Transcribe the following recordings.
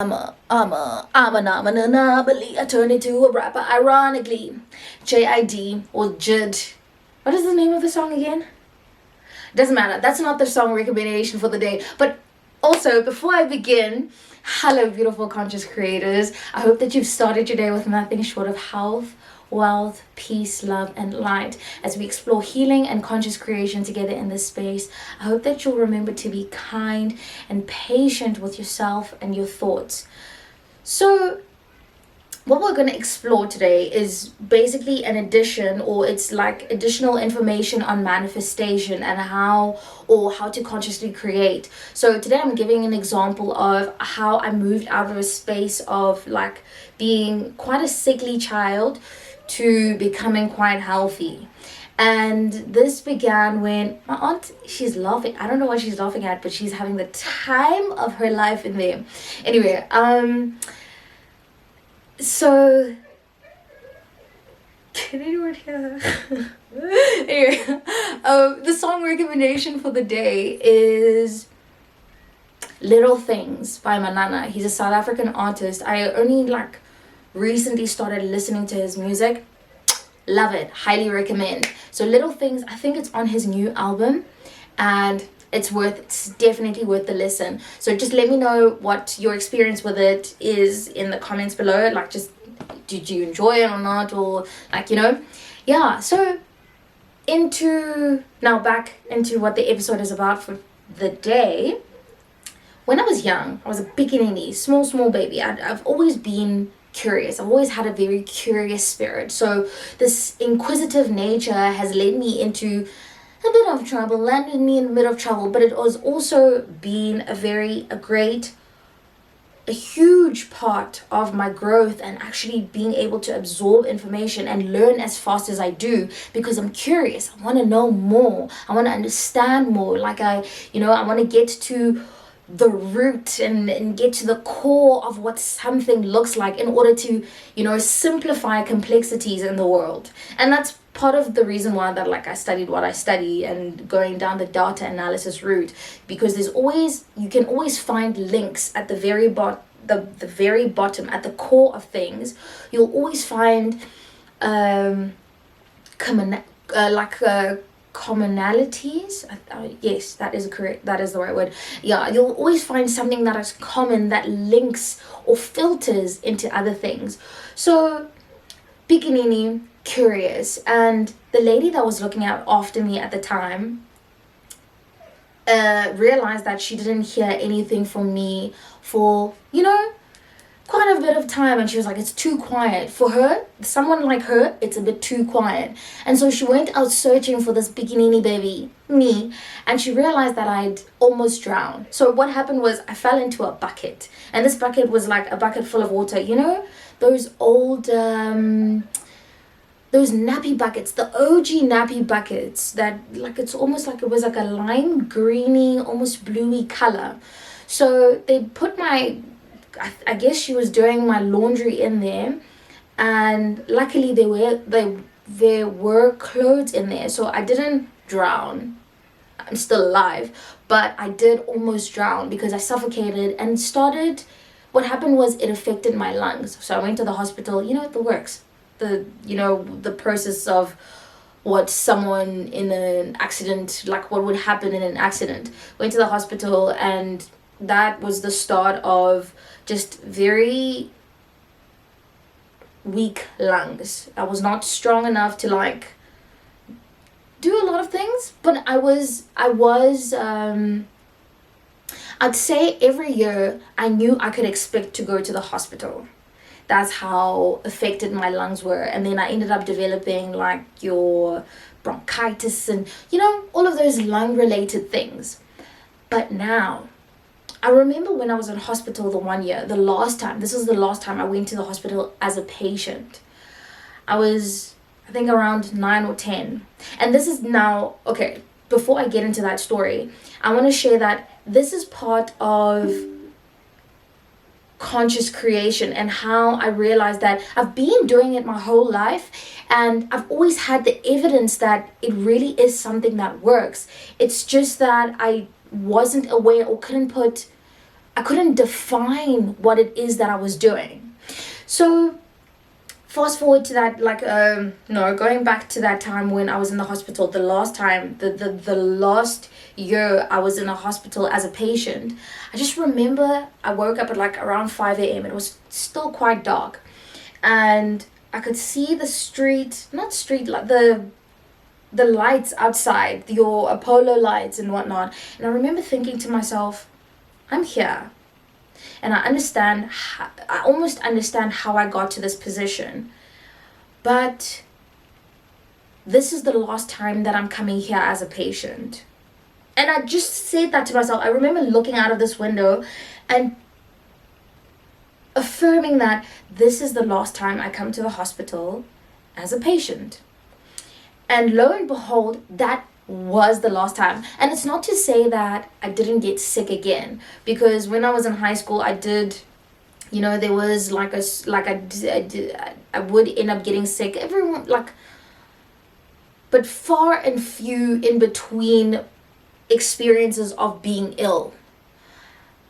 I'm an anomaly. I turn into a rapper ironically. J.I.D or J.I.D. What is the name of the song again? Doesn't matter. That's not the song recommendation for the day. But also, before I begin, hello, beautiful conscious creators. I hope that you've started your day with nothing short of health, wealth, peace, love, and light. As we explore healing and conscious creation together in this space, I hope that you'll remember to be kind and patient with yourself and your thoughts. So, what we're going to explore today is basically an addition, or it's like additional information on manifestation and how to consciously create. So today I'm giving an example of how I moved out of a space of like being quite a sickly child to becoming quite healthy. And this began when my aunt, she's laughing. I don't know what she's laughing at, but she's having the time of her life in there. Anyway, so, can anyone hear her? Anyway, the song recommendation for the day is Little Things by Manana. He's a South African artist. I only like recently started listening to his music. Love it. Highly recommend. So Little Things, I think it's on his new album, and it's definitely worth the listen. So just let me know what your experience with it is in the comments below. Like, just did you enjoy it or not, or like, yeah. So back into what the episode is about for the day. When I was young, I was a beginning, small baby. I've always been curious. I've always had a very curious spirit. So this inquisitive nature has led me into a bit of trouble, landed me in a bit of trouble, but it has also been a huge part of my growth and actually being able to absorb information and learn as fast as I do, because I'm curious. I want to know more. I want to understand more. Like I want to get to the root and get to the core of what something looks like in order to, simplify complexities in the world. And that's part of the reason why that I studied what I study and going down the data analysis route, because you can always find links at the very bottom, at the core of things. You'll always find commonalities. Yes, that is the right word. Yeah, you'll always find something that is common that links or filters into other things. So Picanini, curious, and the lady that was looking out after me at the time realized that she didn't hear anything from me for quite a bit of time, and she was like, it's too quiet for her. Someone like her, it's a bit too quiet. And so she went out searching for this bikinini baby, me, and she realized that I'd almost drowned. So what happened was I fell into a bucket, and this bucket was like a bucket full of water. Those old those nappy buckets, the OG nappy buckets that it's almost like it was like a lime greeny, almost bluey color. So they put I guess she was doing my laundry in there, and luckily there were clothes in there, so I didn't drown. I'm still alive, but I did almost drown because I suffocated and what happened was it affected my lungs. So I went to the hospital. The works, the process of what someone in an accident, like what would happen in an accident. Went to the hospital, and that was the start of just very weak lungs. I was not strong enough to do a lot of things, but I'd say every year I knew I could expect to go to the hospital. That's how affected my lungs were. And then I ended up developing your bronchitis and all of those lung related things. But now I remember when I was in hospital the one year, this was the last time I went to the hospital as a patient. I was, I think, around 9 or 10. And this is now, okay, before I get into that story, I want to share that this is part of conscious creation and how I realized that I've been doing it my whole life, and I've always had the evidence that it really is something that works. It's just that I wasn't aware or couldn't put I couldn't define what it is that I was doing. So fast forward to that, like no, going back to that time when I was in the hospital, the last time, the last year I was in a hospital as a patient. I just remember I woke up at like around 5 a.m. It was still quite dark, and I could see the street, not street, like the lights outside, your Apollo lights and whatnot. And I remember thinking to myself, I'm here, and I almost understand how I got to this position, but this is the last time that I'm coming here as a patient. And I just said that to myself. I remember looking out of this window and affirming that this is the last time I come to the hospital as a patient. And lo and behold, that was the last time. And it's not to say that I didn't get sick again, because when I was in high school, I did, there was I would end up getting sick. Everyone, but far and few in between experiences of being ill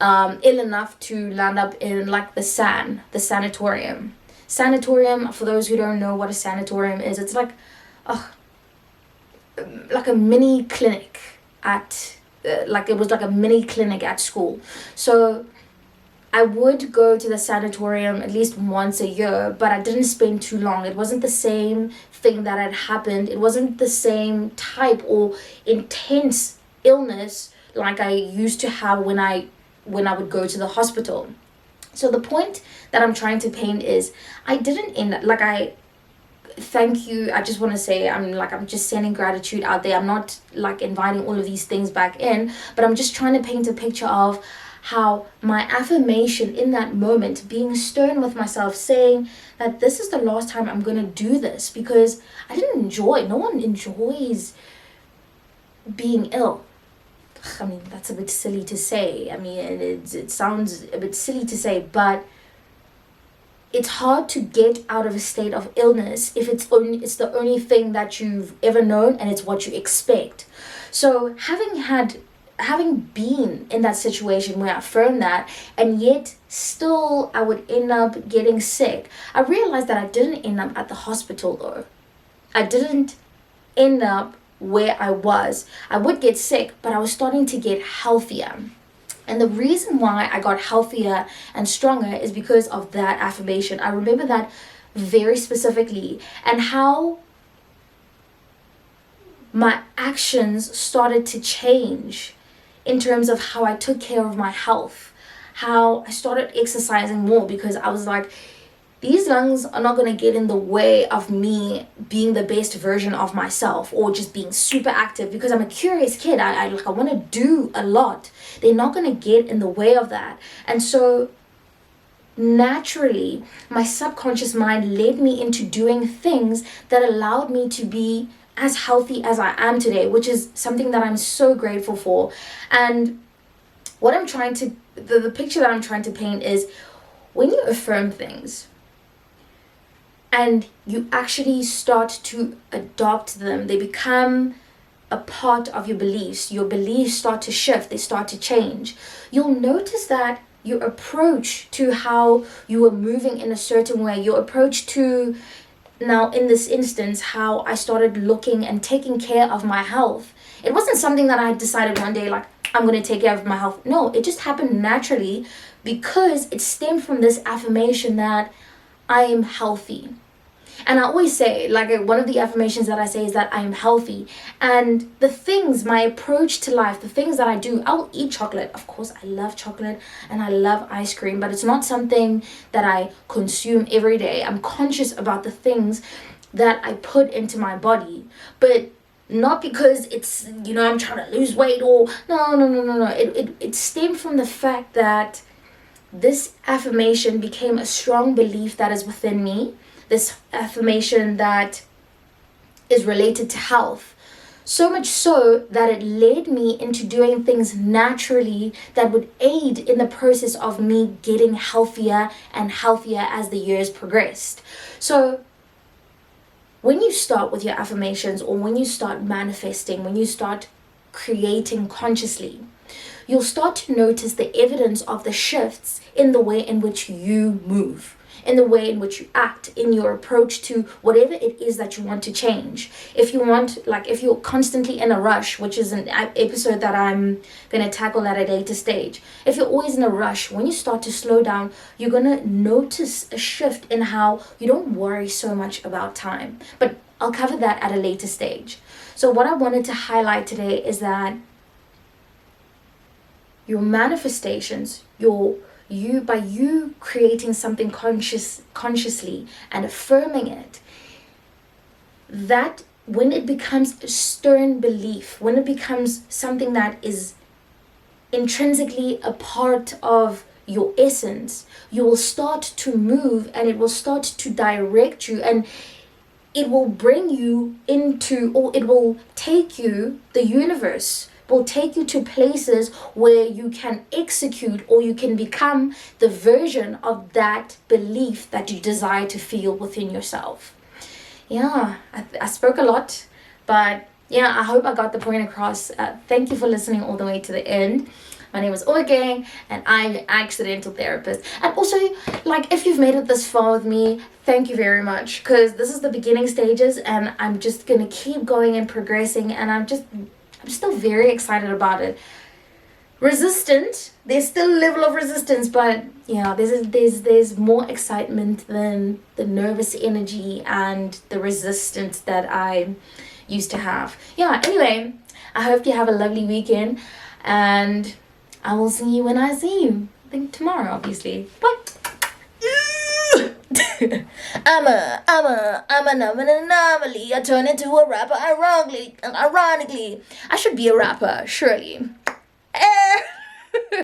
enough to land up in like the sanatorium. For those who don't know what a sanatorium is, it's like a mini clinic at it was like a mini clinic at school. So I would go to the sanatorium at least once a year, but I didn't spend too long. It wasn't the same thing that had happened. It wasn't the same type or intense illness like I used to have when I would go to the hospital. So the point that I'm trying to paint is I didn't end up thank you. I just want to say I'm just sending gratitude out there. I'm not like inviting all of these things back in, but I'm just trying to paint a picture of how my affirmation in that moment, being stern with myself, saying that this is the last time I'm going to do this, because I didn't enjoy, no one enjoys being ill. I mean, that's a bit silly to say. I mean, it sounds a bit silly to say, but it's hard to get out of a state of illness if it's the only thing that you've ever known and it's what you expect. So having been in that situation where I affirmed that, and yet still I would end up getting sick, I realized that I didn't end up at the hospital though. I didn't end up where I was. I would get sick, but I was starting to get healthier. And the reason why I got healthier and stronger is because of that affirmation. I remember that very specifically, and how my actions started to change in terms of how I took care of my health, how I started exercising more, because I was like, these lungs are not going to get in the way of me being the best version of myself, or just being super active, because I'm a curious kid. I want to do a lot. They're not going to get in the way of that. And so naturally, my subconscious mind led me into doing things that allowed me to be as healthy as I am today, which is something that I'm so grateful for. And what I'm trying to, the picture that I'm trying to paint is, when you affirm things and you actually start to adopt them, they become a part of your beliefs. Your beliefs start to shift, they start to change. You'll notice that your approach to how you are moving in a certain way, your approach to, now in this instance, how I started looking and taking care of my health. It wasn't something that I decided one day, like, I'm going to take care of my health. No, it just happened naturally, because it stemmed from this affirmation that I am healthy. And I always say, like, one of the affirmations that I say is that I am healthy. And the things, my approach to life, the things that I do, I'll eat chocolate. Of course, I love chocolate and I love ice cream, but it's not something that I consume every day. I'm conscious about the things that I put into my body, but not because it's, I'm trying to lose weight or no. It stemmed from the fact that this affirmation became a strong belief that is within me. This affirmation that is related to health. So much so that it led me into doing things naturally that would aid in the process of me getting healthier and healthier as the years progressed. So when you start with your affirmations, or when you start manifesting, when you start creating consciously, you'll start to notice the evidence of the shifts in the way in which you move, in the way in which you act, in your approach to whatever it is that you want to change. If you're constantly in a rush, which is an episode that I'm going to tackle at a later stage. If you're always in a rush, when you start to slow down, you're going to notice a shift in how you don't worry so much about time. But I'll cover that at a later stage. So what I wanted to highlight today is that your manifestations, by you creating something consciously and affirming it, that when it becomes a stern belief, when it becomes something that is intrinsically a part of your essence, you will start to move, and it will start to direct you, and it will bring you into, or it will take you, the universe will take you to places where you can execute, or you can become the version of that belief that you desire to feel within yourself. Yeah, I spoke a lot, but yeah, I hope I got the point across. Thank you for listening all the way to the end. My name is Oge, and I'm an accidental therapist. And also, if you've made it this far with me, thank you very much, because this is the beginning stages, and I'm just going to keep going and progressing, and I'm still very excited about it. Resistant, there's still a level of resistance, but yeah, there's more excitement than the nervous energy and the resistance that I used to have. Yeah, anyway, I hope you have a lovely weekend, and I will see you when I see you. I think tomorrow, obviously. Bye. I'm an anomaly. I turn into a rapper ironically. I should be a rapper, surely.